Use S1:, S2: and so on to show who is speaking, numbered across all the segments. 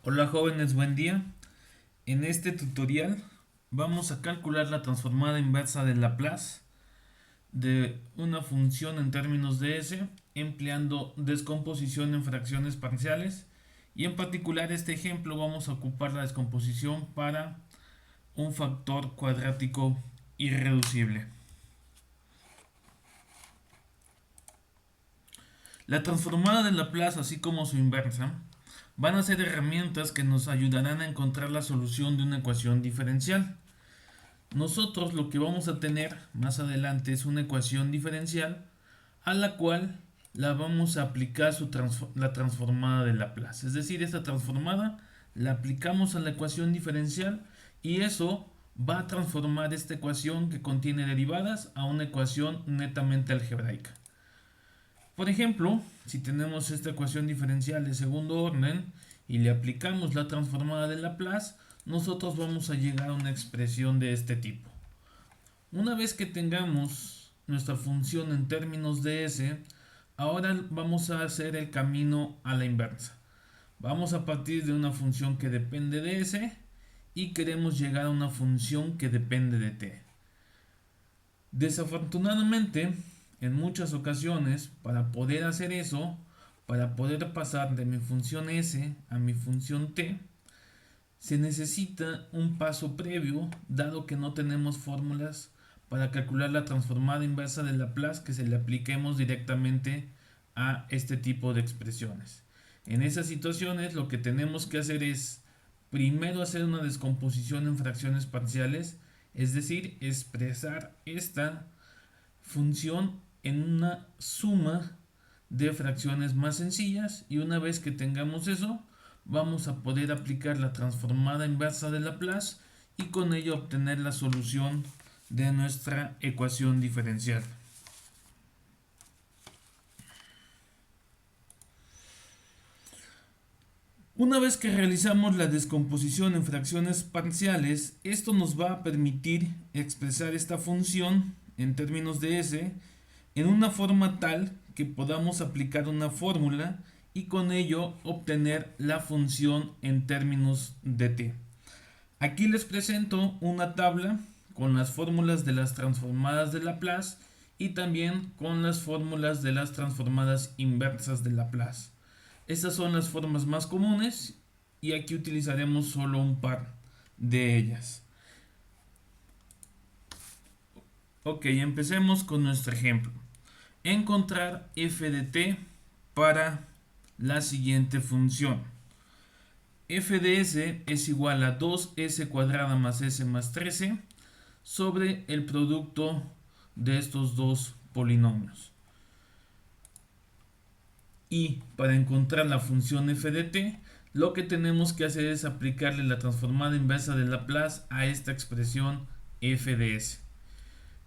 S1: Hola jóvenes, buen día. En este tutorial vamos a calcular la transformada inversa de Laplace de una función en términos de s empleando descomposición en fracciones parciales, y en particular este ejemplo vamos a ocupar la descomposición para un factor cuadrático irreducible. La transformada de Laplace, así como su inversa, van a ser herramientas que nos ayudarán a encontrar la solución de una ecuación diferencial. Nosotros lo que vamos a tener más adelante es una ecuación diferencial a la cual la vamos a aplicar la transformada de Laplace. Es decir, esta transformada la aplicamos a la ecuación diferencial y eso va a transformar esta ecuación que contiene derivadas a una ecuación netamente algebraica. Por ejemplo, si tenemos esta ecuación diferencial de segundo orden y le aplicamos la transformada de Laplace, nosotros vamos a llegar a una expresión de este tipo. Una vez que tengamos nuestra función en términos de s, ahora vamos a hacer el camino a la inversa. Vamos a partir de una función que depende de s y queremos llegar a una función que depende de t. Desafortunadamente, en muchas ocasiones, para poder hacer eso, para poder pasar de mi función s a mi función t, se necesita un paso previo, dado que no tenemos fórmulas para calcular la transformada inversa de Laplace que se le apliquemos directamente a este tipo de expresiones. En esas situaciones lo que tenemos que hacer es primero hacer una descomposición en fracciones parciales, es decir, expresar esta función en una suma de fracciones más sencillas, y una vez que tengamos eso vamos a poder aplicar la transformada inversa de Laplace y con ello obtener la solución de nuestra ecuación diferencial. Una vez que realizamos la descomposición en fracciones parciales, esto nos va a permitir expresar esta función en términos de s en una forma tal que podamos aplicar una fórmula y con ello obtener la función en términos de t. Aquí les presento una tabla con las fórmulas de las transformadas de Laplace y también con las fórmulas de las transformadas inversas de Laplace. Estas son las formas más comunes y aquí utilizaremos solo un par de ellas. Ok, empecemos con nuestro ejemplo. Encontrar f de t para la siguiente función. F de s es igual a 2s cuadrada más s más 13 sobre el producto de estos dos polinomios. Y para encontrar la función f de t, lo que tenemos que hacer es aplicarle la transformada inversa de Laplace a esta expresión f de s.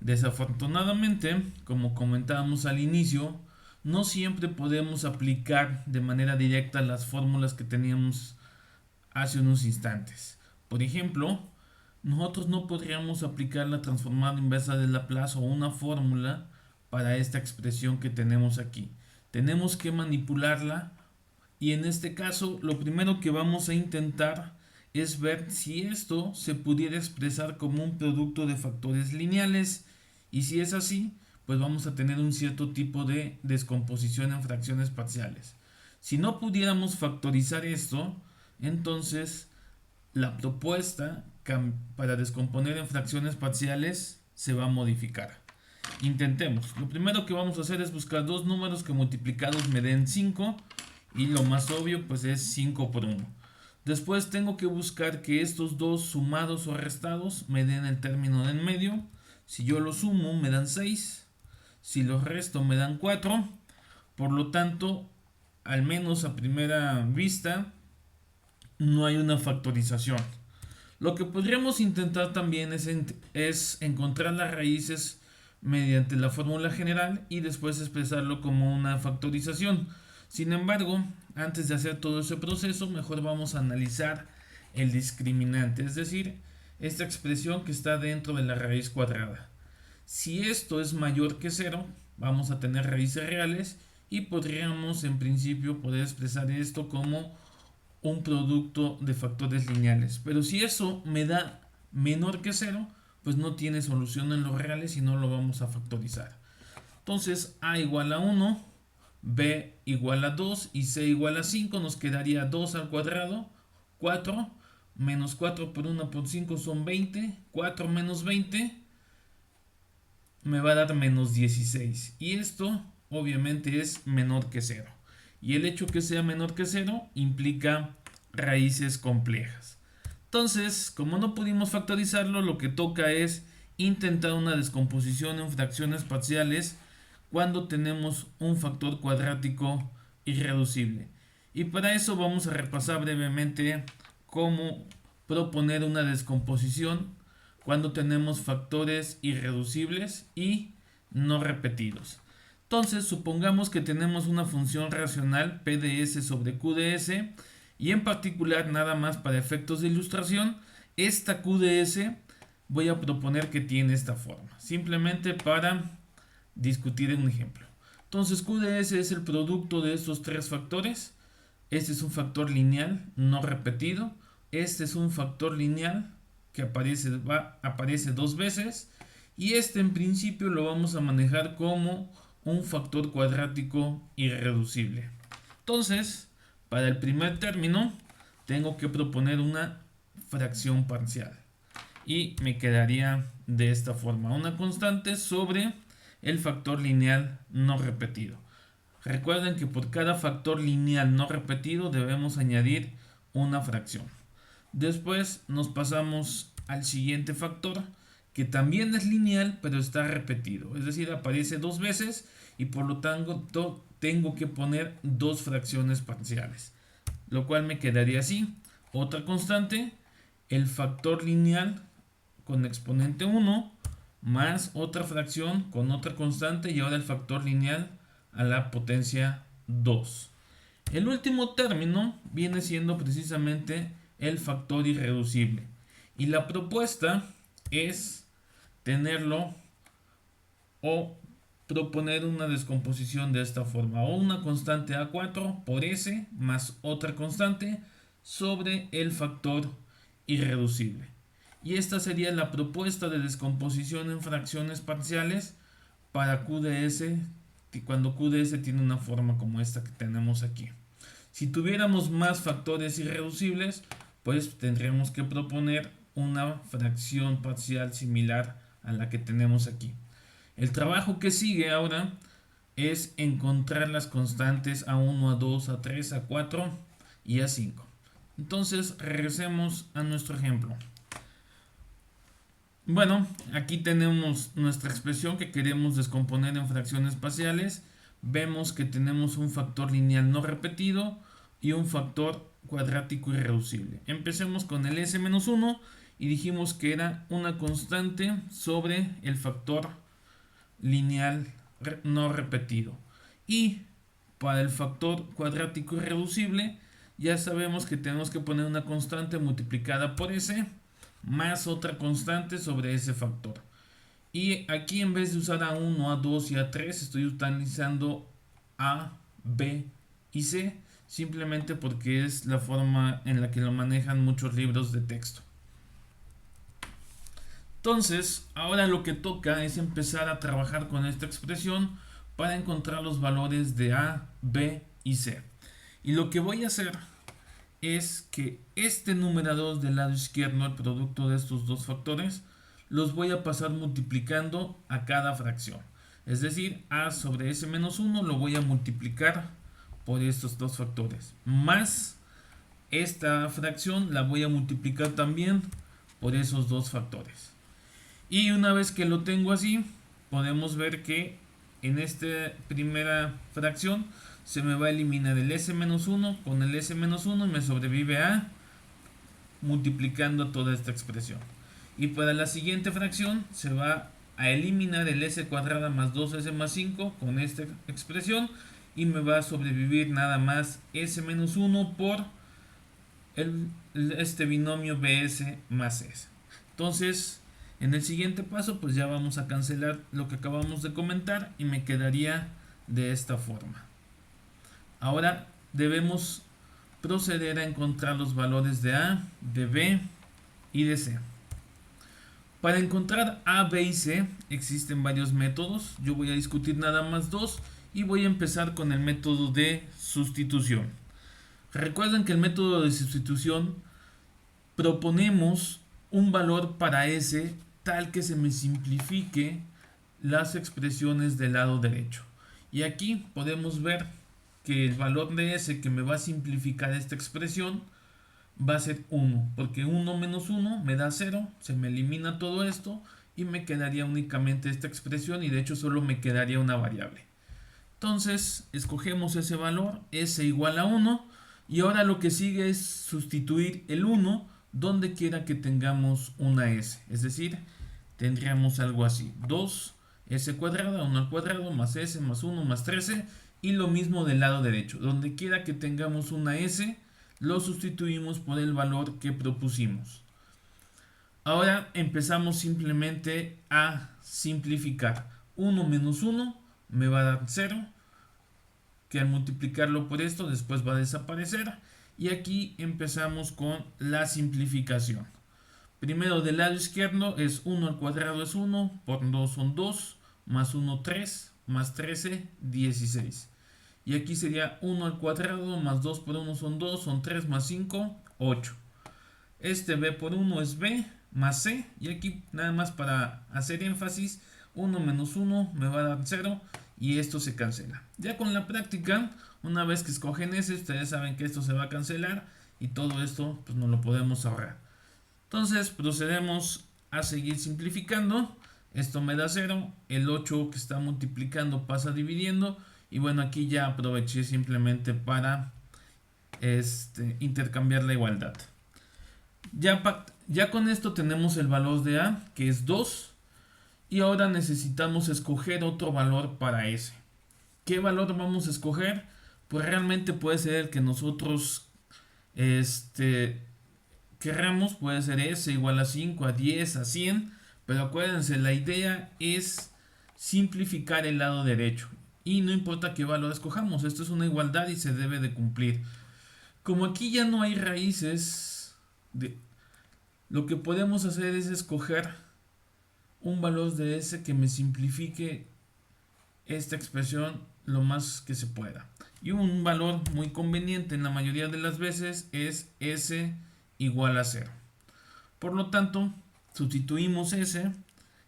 S1: Desafortunadamente, como comentábamos al inicio, no siempre podemos aplicar de manera directa las fórmulas que teníamos hace unos instantes. Por ejemplo, nosotros no podríamos aplicar la transformada inversa de Laplace o una fórmula para esta expresión que tenemos aquí. Tenemos que manipularla, y en este caso lo primero que vamos a intentar es ver si esto se pudiera expresar como un producto de factores lineales, y si es así, pues vamos a tener un cierto tipo de descomposición en fracciones parciales. Si no pudiéramos factorizar esto, entonces la propuesta para descomponer en fracciones parciales se va a modificar. Intentemos. Lo primero que vamos a hacer es buscar dos números que multiplicados me den 5, y lo más obvio pues es 5 por 1. Después tengo que buscar que estos dos sumados o restados me den el término de en medio. Si yo los sumo me dan 6, si los resto me dan 4. Por lo tanto, al menos a primera vista, no hay una factorización. Lo que podríamos intentar también es encontrar las raíces mediante la fórmula general y después expresarlo como una factorización. Sin embargo, antes de hacer todo ese proceso, mejor vamos a analizar el discriminante, es decir, esta expresión que está dentro de la raíz cuadrada. Si esto es mayor que 0, vamos a tener raíces reales y podríamos en principio poder expresar esto como un producto de factores lineales. Pero si eso me da menor que 0, pues no tiene solución en los reales y no lo vamos a factorizar. Entonces a igual a 1, b igual a 2 y c igual a 5, nos quedaría 2 al cuadrado, 4, menos 4 por 1 por 5 son 20, 4 menos 20 me va a dar menos 16. Y esto obviamente es menor que 0. Y el hecho que sea menor que 0 implica raíces complejas. Entonces, como no pudimos factorizarlo, lo que toca es intentar una descomposición en fracciones parciales cuando tenemos un factor cuadrático irreducible. Y para eso vamos a repasar brevemente cómo proponer una descomposición cuando tenemos factores irreducibles y no repetidos. Entonces, supongamos que tenemos una función racional P de S sobre Q de S y en particular, nada más para efectos de ilustración, esta Q de S voy a proponer que tiene esta forma, simplemente para discutir un ejemplo. Entonces, Q de S es el producto de estos tres factores. Este es un factor lineal no repetido. Este es un factor lineal que aparece dos veces. Y este en principio lo vamos a manejar como un factor cuadrático irreducible. Entonces, para el primer término, tengo que proponer una fracción parcial. Y me quedaría de esta forma: una constante sobre el factor lineal no repetido. Recuerden que por cada factor lineal no repetido debemos añadir una fracción. Después nos pasamos al siguiente factor, que también es lineal pero está repetido, es decir, aparece dos veces y por lo tanto tengo que poner dos fracciones parciales, lo cual me quedaría así: otra constante, el factor lineal con exponente 1 más otra fracción con otra constante y ahora el factor lineal a la potencia 2. El último término viene siendo precisamente el factor irreducible y la propuesta es tenerlo o proponer una descomposición de esta forma: o una constante A4 por S más otra constante sobre el factor irreducible. Y esta sería la propuesta de descomposición en fracciones parciales para QdS, cuando QdS tiene una forma como esta que tenemos aquí. Si tuviéramos más factores irreducibles, pues tendríamos que proponer una fracción parcial similar a la que tenemos aquí. El trabajo que sigue ahora es encontrar las constantes A1, A2, A3, A4 y A5. Entonces regresemos a nuestro ejemplo. Bueno, aquí tenemos nuestra expresión que queremos descomponer en fracciones parciales. Vemos que tenemos un factor lineal no repetido y un factor cuadrático irreducible. Empecemos con el S-1 y dijimos que era una constante sobre el factor lineal no repetido. Y para el factor cuadrático irreducible ya sabemos que tenemos que poner una constante multiplicada por S más otra constante sobre ese factor. Y aquí, en vez de usar A1, A2 y A3, estoy utilizando A, B y C, simplemente porque es la forma en la que lo manejan muchos libros de texto. Entonces, ahora lo que toca es empezar a trabajar con esta expresión para encontrar los valores de A, B y C. Y lo que voy a hacer es que este numerador del lado izquierdo, el producto de estos dos factores, los voy a pasar multiplicando a cada fracción. Es decir, A sobre S-1 lo voy a multiplicar por estos dos factores. Más esta fracción la voy a multiplicar también por esos dos factores. Y una vez que lo tengo así, podemos ver que en esta primera fracción se me va a eliminar el S-1 con el S-1 y me sobrevive A multiplicando toda esta expresión. Y para la siguiente fracción se va a eliminar el S cuadrada más 2S más 5 con esta expresión y me va a sobrevivir nada más S-1 por este binomio BS más S. Entonces, en el siguiente paso pues ya vamos a cancelar lo que acabamos de comentar y me quedaría de esta forma. Ahora debemos proceder a encontrar los valores de A, de B y de C. Para encontrar A, B y C existen varios métodos. Yo voy a discutir nada más dos y voy a empezar con el método de sustitución. Recuerden que el método de sustitución proponemos un valor para S tal que se me simplifique las expresiones del lado derecho. Y aquí podemos ver que el valor de S que me va a simplificar esta expresión va a ser 1, porque 1 menos 1 me da 0, se me elimina todo esto y me quedaría únicamente esta expresión y de hecho solo me quedaría una variable. Entonces escogemos ese valor, S igual a 1, y ahora lo que sigue es sustituir el 1 donde quiera que tengamos una S, es decir, tendríamos algo así, 2s cuadrada, 1 al cuadrado, más S, más 1, más 13, y lo mismo del lado derecho, donde quiera que tengamos una S, lo sustituimos por el valor que propusimos. Ahora empezamos simplemente a simplificar. 1 menos 1 me va a dar 0, que al multiplicarlo por esto después va a desaparecer. Y aquí empezamos con la simplificación. Primero del lado izquierdo es 1 al cuadrado es 1, por 2 son 2, más 1 3, más 13 16. Y aquí sería 1 al cuadrado más 2 por 1 son 3 más 5, 8. Este b por 1 es b más c. Y aquí nada más para hacer énfasis, 1 menos 1 me va a dar 0 y esto se cancela. Ya con la práctica, una vez que escogen ese, ustedes saben que esto se va a cancelar y todo esto pues no lo podemos ahorrar. Entonces procedemos a seguir simplificando. Esto me da 0, el 8 que está multiplicando pasa dividiendo. Y bueno, aquí ya aproveché simplemente para intercambiar la igualdad. Ya con esto tenemos el valor de A, que es 2. Y ahora necesitamos escoger otro valor para S. ¿Qué valor vamos a escoger? Pues realmente puede ser el que nosotros querramos. Puede ser S igual a 5, a 10, a 100. Pero acuérdense, la idea es simplificar el lado derecho. Y no importa qué valor escojamos, esto es una igualdad y se debe de cumplir. Como aquí ya no hay raíces, lo que podemos hacer es escoger un valor de S que me simplifique esta expresión lo más que se pueda. Y un valor muy conveniente en la mayoría de las veces es S igual a 0. Por lo tanto, sustituimos S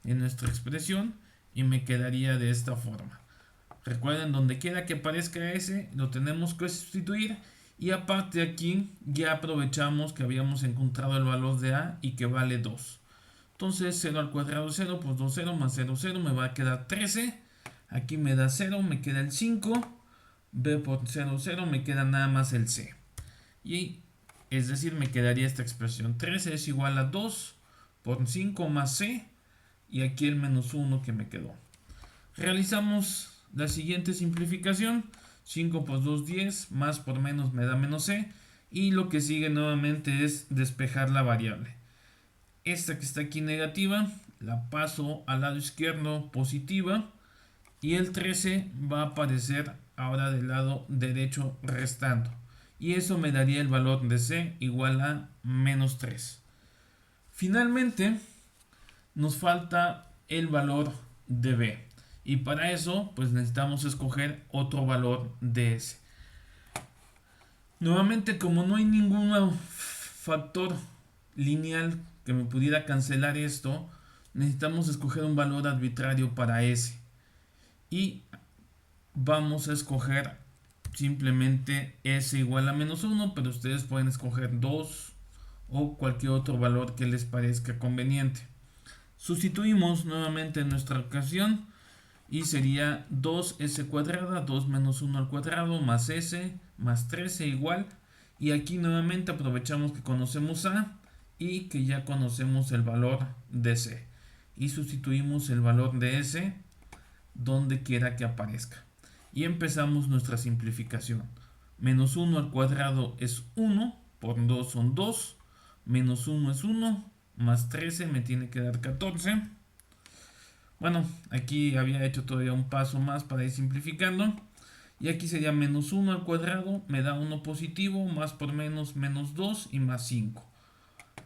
S1: en nuestra expresión y me quedaría de esta forma. Recuerden, donde quiera que aparezca S, lo tenemos que sustituir. Y aparte aquí ya aprovechamos que habíamos encontrado el valor de A y que vale 2. Entonces 0 al cuadrado es 0, pues 2, 0 más 0, 0 me va a quedar 13. Aquí me da 0, me queda el 5. B por 0, 0 me queda nada más el C. Y es decir, me quedaría esta expresión. 13 es igual a 2 por 5 más C. Y aquí el menos 1 que me quedó. Realizamos la siguiente simplificación. 5 por 2, 10, más por menos me da menos c. Y lo que sigue nuevamente es despejar la variable. Esta que está aquí negativa, la paso al lado izquierdo positiva. Y el 13 va a aparecer ahora del lado derecho restando. Y eso me daría el valor de c igual a menos 3. Finalmente, nos falta el valor de b. Y para eso, pues necesitamos escoger otro valor de S. Nuevamente, como no hay ningún factor lineal que me pudiera cancelar esto, necesitamos escoger un valor arbitrario para S. Y vamos a escoger simplemente S igual a menos 1, pero ustedes pueden escoger 2 o cualquier otro valor que les parezca conveniente. Sustituimos nuevamente en nuestra ocasión. Y sería 2s cuadrada, 2 menos 1 al cuadrado, más s, más 13 igual. Y aquí nuevamente aprovechamos que conocemos a y que ya conocemos el valor de c. Y sustituimos el valor de s donde quiera que aparezca. Y empezamos nuestra simplificación. Menos 1 al cuadrado es 1, por 2 son 2, menos 1 es 1, más 13 me tiene que dar 14. Bueno, aquí había hecho todavía un paso más para ir simplificando. Y aquí sería menos 1 al cuadrado, me da 1 positivo, más por menos 2 y más 5.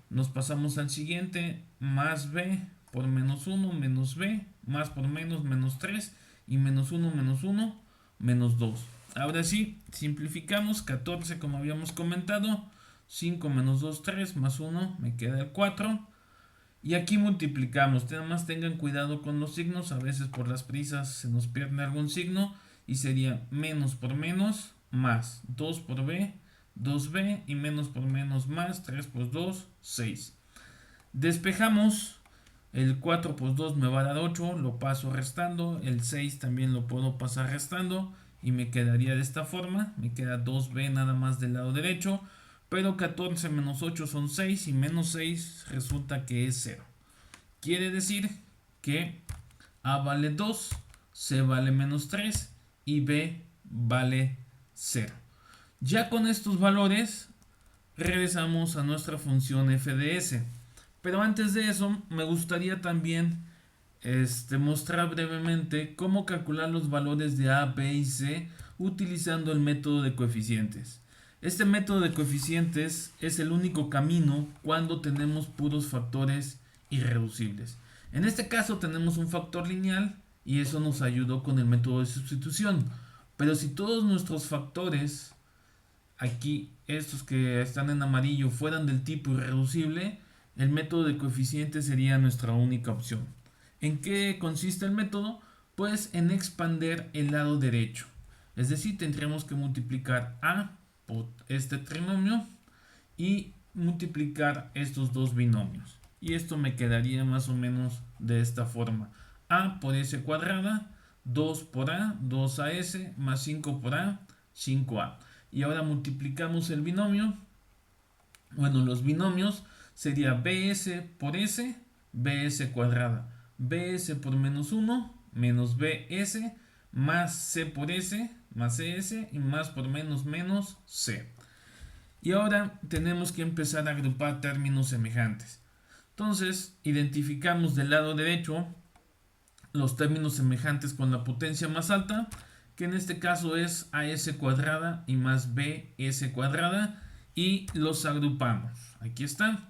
S1: Nos pasamos al siguiente, más b por menos 1, menos b, más por menos 3 y menos 1, menos 2. Ahora sí, simplificamos, 14 como habíamos comentado, 5 menos 2, 3, más 1, me queda el 4. Y aquí multiplicamos, nada más tengan cuidado con los signos, a veces por las prisas se nos pierde algún signo y sería menos por menos, más 2 por b, 2b y menos por menos más 3 por 2, 6. Despejamos, el 4 por 2 me va a dar 8, lo paso restando, el 6 también lo puedo pasar restando y me quedaría de esta forma, me queda 2b nada más del lado derecho, pero 14 menos 8 son 6 y menos 6 resulta que es 0. Quiere decir que a vale 2, c vale menos 3 y b vale 0. Ya con estos valores regresamos a nuestra función f de s. Pero antes de eso me gustaría también mostrar brevemente cómo calcular los valores de a, b y c utilizando el método de coeficientes. Este método de coeficientes es el único camino cuando tenemos puros factores irreducibles. En este caso tenemos un factor lineal y eso nos ayudó con el método de sustitución. Pero si todos nuestros factores, aquí estos que están en amarillo, fueran del tipo irreducible, el método de coeficientes sería nuestra única opción. ¿En qué consiste el método? Pues en expander el lado derecho. Es decir, tendremos que multiplicar a por este trinomio y multiplicar estos dos binomios. Y esto me quedaría más o menos de esta forma. A por s cuadrada, 2 por a, 2as, más 5 por a, 5a. Y ahora multiplicamos el binomio. Bueno, los binomios sería bs por s, bs cuadrada. Bs por menos 1, menos bs, más c por s, más cs, y más por menos c. Y ahora tenemos que empezar a agrupar términos semejantes. Entonces, identificamos del lado derecho los términos semejantes con la potencia más alta, que en este caso es as cuadrada y más bs cuadrada, y los agrupamos. Aquí está.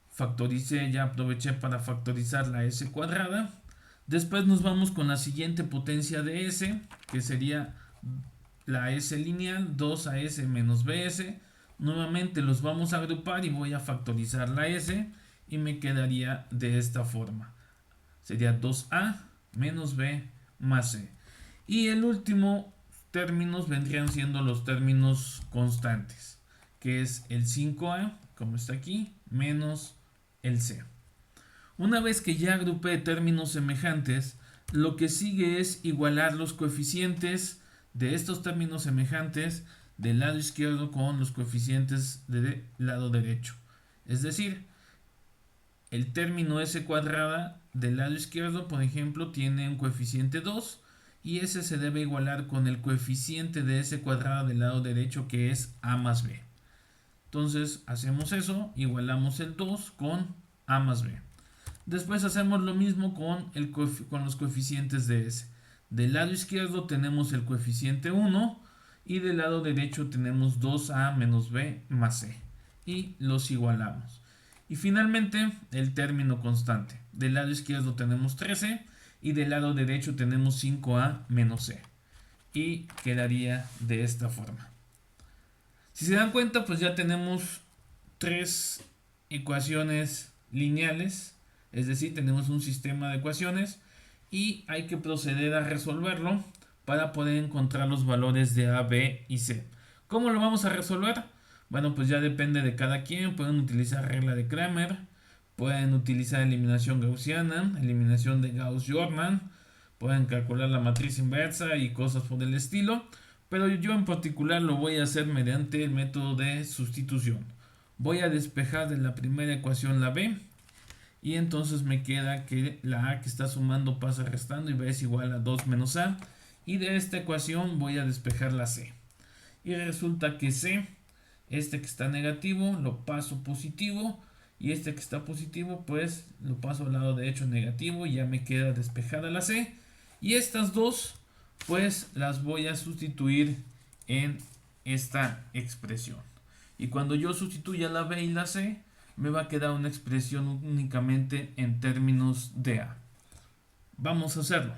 S1: Factoricé, ya aproveché para factorizar la s cuadrada. Después nos vamos con la siguiente potencia de s, que sería la s lineal, 2as menos bs. Nuevamente los vamos a agrupar y voy a factorizar la s y me quedaría de esta forma. Sería 2a menos b más c. Y el último términos vendrían siendo los términos constantes, que es el 5a, como está aquí, menos el c. Una vez que ya agrupé términos semejantes, lo que sigue es igualar los coeficientes de estos términos semejantes del lado izquierdo con los coeficientes del lado derecho. Es decir, el término s cuadrada del lado izquierdo, por ejemplo, tiene un coeficiente 2 y ese se debe igualar con el coeficiente de s cuadrada del lado derecho, que es a más b. Entonces hacemos eso, igualamos el 2 con a más b. Después hacemos lo mismo con los coeficientes de s. Del lado izquierdo tenemos el coeficiente 1 y del lado derecho tenemos 2a menos b más c. Y los igualamos. Y finalmente el término constante. Del lado izquierdo tenemos 13 y del lado derecho tenemos 5a menos c. Y quedaría de esta forma. Si se dan cuenta, pues ya tenemos tres ecuaciones lineales. Es decir, tenemos un sistema de ecuaciones y hay que proceder a resolverlo para poder encontrar los valores de a, b y c. ¿Cómo lo vamos a resolver? Bueno, pues ya depende de cada quien. Pueden utilizar regla de Kramer, pueden utilizar eliminación gaussiana, eliminación de Gauss-Jordan, pueden calcular la matriz inversa y cosas por el estilo. Pero yo en particular lo voy a hacer mediante el método de sustitución. Voy a despejar de la primera ecuación la b. Y entonces me queda que la a que está sumando pasa restando y b es igual a 2 menos a. Y de esta ecuación voy a despejar la c. Y resulta que c, este que está negativo, lo paso positivo. Y este que está positivo, pues lo paso al lado derecho negativo y ya me queda despejada la c. Y estas dos pues las voy a sustituir en esta expresión. Y cuando yo sustituya la B y la C, me va a quedar una expresión únicamente en términos de A. Vamos a hacerlo.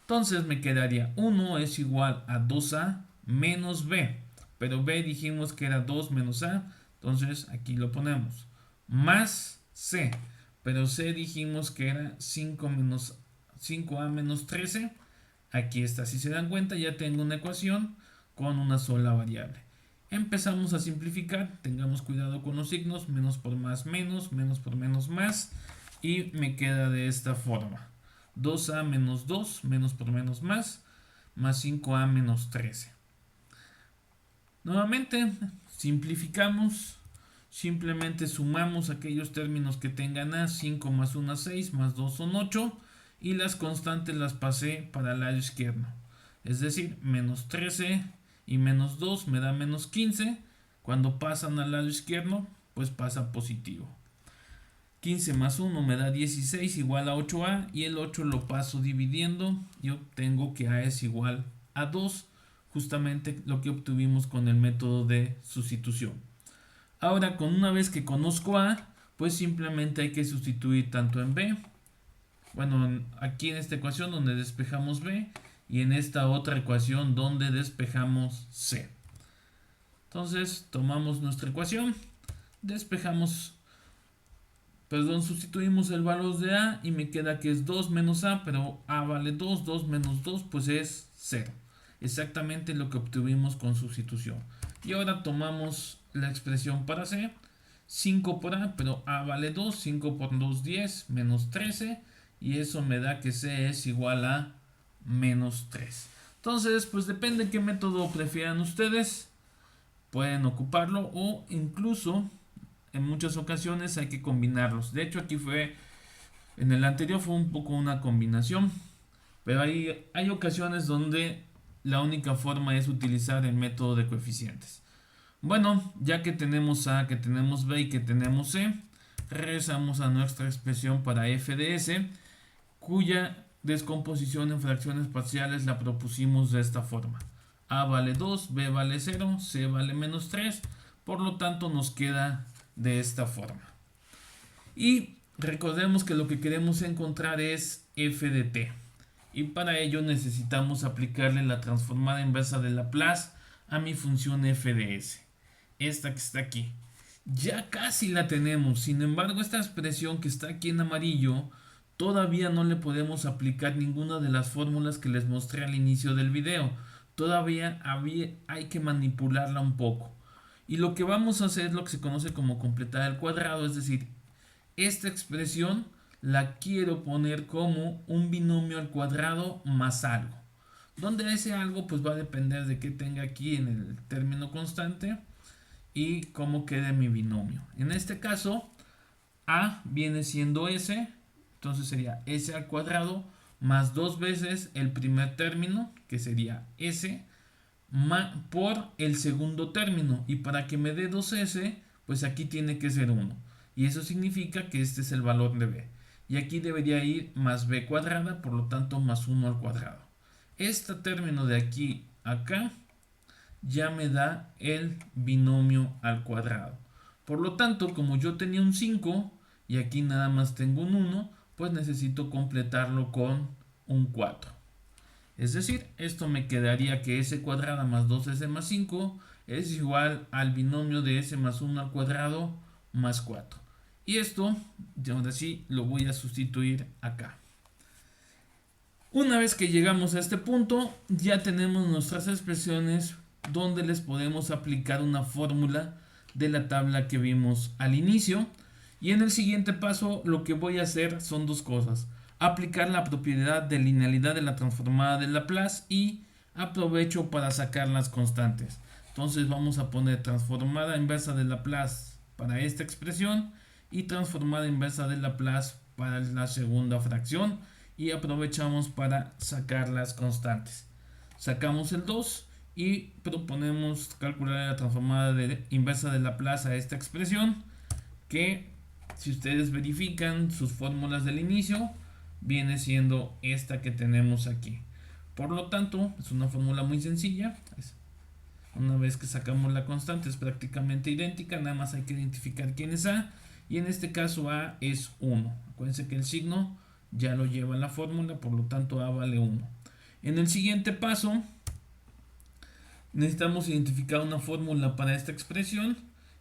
S1: Entonces me quedaría 1 es igual a 2A menos B. Pero B dijimos que era 2 menos A. Entonces aquí lo ponemos. Más C. Pero C dijimos que era 5A menos 13. Aquí está. Si se dan cuenta ya tengo una ecuación con una sola variable. Empezamos a simplificar. Tengamos cuidado con los signos. Menos por más menos. Menos por menos más. Y me queda de esta forma. 2A menos 2, menos por menos más 5A menos 13. Nuevamente, simplificamos, simplemente sumamos aquellos términos que tengan A, 5 más 1 6, más 2 son 8, y las constantes las pasé para el lado izquierdo. Es decir, menos 13 y menos 2 me da menos 15, cuando pasan al lado izquierdo, pues pasa positivo. 15 más 1 me da 16 igual a 8A y el 8 lo paso dividiendo y obtengo que A es igual a 2, justamente lo que obtuvimos con el método de sustitución. Ahora, con una vez que conozco A, pues simplemente hay que sustituir tanto en B, bueno, aquí en esta ecuación donde despejamos B y en esta otra ecuación donde despejamos C. Entonces tomamos nuestra ecuación, sustituimos el valor de A y me queda que es 2 menos A, pero A vale 2, 2 menos 2 pues es 0. Exactamente lo que obtuvimos con sustitución. Y ahora tomamos la expresión para C, 5 por A, pero A vale 2, 5 por 2 10, menos 13, y eso me da que C es igual a menos 3. Entonces, pues depende qué método prefieran ustedes, pueden ocuparlo o incluso en muchas ocasiones hay que combinarlos. De hecho, en el anterior fue un poco una combinación, pero hay ocasiones donde la única forma es utilizar el método de coeficientes. Bueno, ya que tenemos A, que tenemos B y que tenemos C, regresamos a nuestra expresión para f de s, cuya descomposición en fracciones parciales la propusimos de esta forma. A vale 2, B vale 0, C vale menos 3, por lo tanto nos queda de esta forma. Y recordemos que lo que queremos encontrar es f de t. Y para ello necesitamos aplicarle la transformada inversa de Laplace a mi función f de s. Esta que está aquí. Ya casi la tenemos. Sin embargo, esta expresión que está aquí en amarillo, todavía no le podemos aplicar ninguna de las fórmulas que les mostré al inicio del video. Todavía hay que manipularla un poco. Y lo que vamos a hacer es lo que se conoce como completar el cuadrado, es decir, esta expresión la quiero poner como un binomio al cuadrado más algo. Donde ese algo pues va a depender de qué tenga aquí en el término constante y cómo quede mi binomio. En este caso, A viene siendo S, entonces sería S al cuadrado más 2 veces el primer término, que sería S, por el segundo término, y para que me dé 2s pues aquí tiene que ser 1 y eso significa que este es el valor de b y aquí debería ir más b cuadrada, por lo tanto más 1 al cuadrado. Este término de aquí a acá ya me da el binomio al cuadrado, por lo tanto como yo tenía un 5 y aquí nada más tengo un 1, pues necesito completarlo con un 4. Es decir, esto me quedaría que s cuadrada más 2s más 5 es igual al binomio de s más 1 al cuadrado más 4. Y esto, ahora sí, lo voy a sustituir acá. Una vez que llegamos a este punto, ya tenemos nuestras expresiones donde les podemos aplicar una fórmula de la tabla que vimos al inicio. Y en el siguiente paso lo que voy a hacer son dos cosas. Aplicar la propiedad de linealidad de la transformada de Laplace y aprovecho para sacar las constantes. Entonces vamos a poner transformada inversa de Laplace para esta expresión y transformada inversa de Laplace para la segunda fracción y aprovechamos para sacar las constantes. Sacamos el 2 y proponemos calcular la transformada inversa de Laplace a esta expresión, que si ustedes verifican sus fórmulas del inicio viene siendo esta que tenemos aquí. Por lo tanto, es una fórmula muy sencilla. Una vez que sacamos la constante es prácticamente idéntica, nada más hay que identificar quién es A. Y en este caso A es 1. Acuérdense que el signo ya lo lleva en la fórmula, por lo tanto A vale 1. En el siguiente paso necesitamos identificar una fórmula para esta expresión,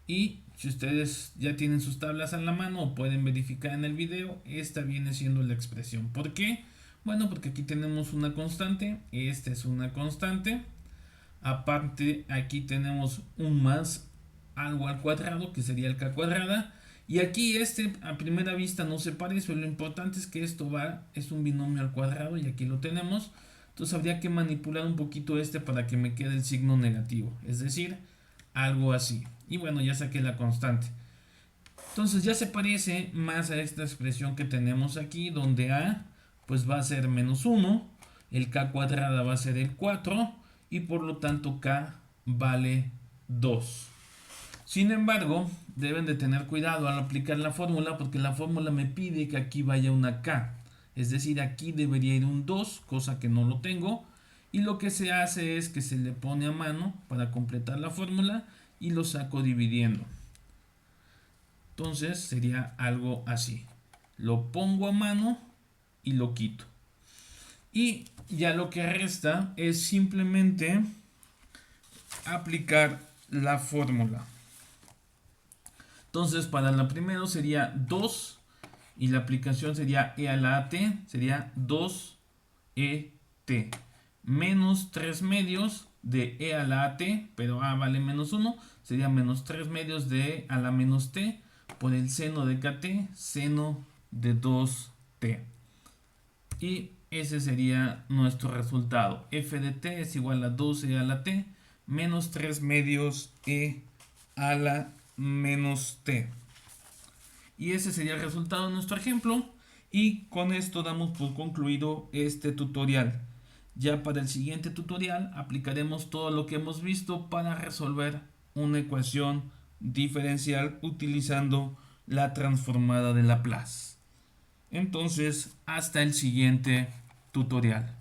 S1: y si ustedes ya tienen sus tablas a la mano o pueden verificar en el video, esta viene siendo la expresión. ¿Por qué? Bueno, porque aquí tenemos una constante, esta es una constante, aparte aquí tenemos un más algo al cuadrado que sería el k cuadrada, y aquí a primera vista no se parece, lo importante es que esto es un binomio al cuadrado y aquí lo tenemos. Entonces habría que manipular un poquito para que me quede el signo negativo, es decir, algo así. Y bueno, ya saqué la constante. Entonces ya se parece más a esta expresión que tenemos aquí, donde A pues va a ser menos 1, el k cuadrada va a ser el 4 y por lo tanto k vale 2. Sin embargo, deben de tener cuidado al aplicar la fórmula, porque la fórmula me pide que aquí vaya una k. Es decir, aquí debería ir un 2, cosa que no lo tengo. Y lo que se hace es que se le pone a mano para completar la fórmula y lo saco dividiendo. Entonces sería algo así. Lo pongo a mano y lo quito. Y ya lo que resta es simplemente aplicar la fórmula. Entonces para la primera sería 2 y la aplicación sería e a la at, sería 2et menos 3 medios de e a la at, pero a vale menos 1, sería menos 3 medios de e a la menos t por el seno de kt, seno de 2t. Y ese sería nuestro resultado. F de t es igual a 2e a la t menos 3 medios e a la menos t. Y ese sería el resultado de nuestro ejemplo. Y con esto damos por concluido este tutorial. Ya para el siguiente tutorial aplicaremos todo lo que hemos visto para resolver una ecuación diferencial utilizando la transformada de Laplace. Entonces, hasta el siguiente tutorial.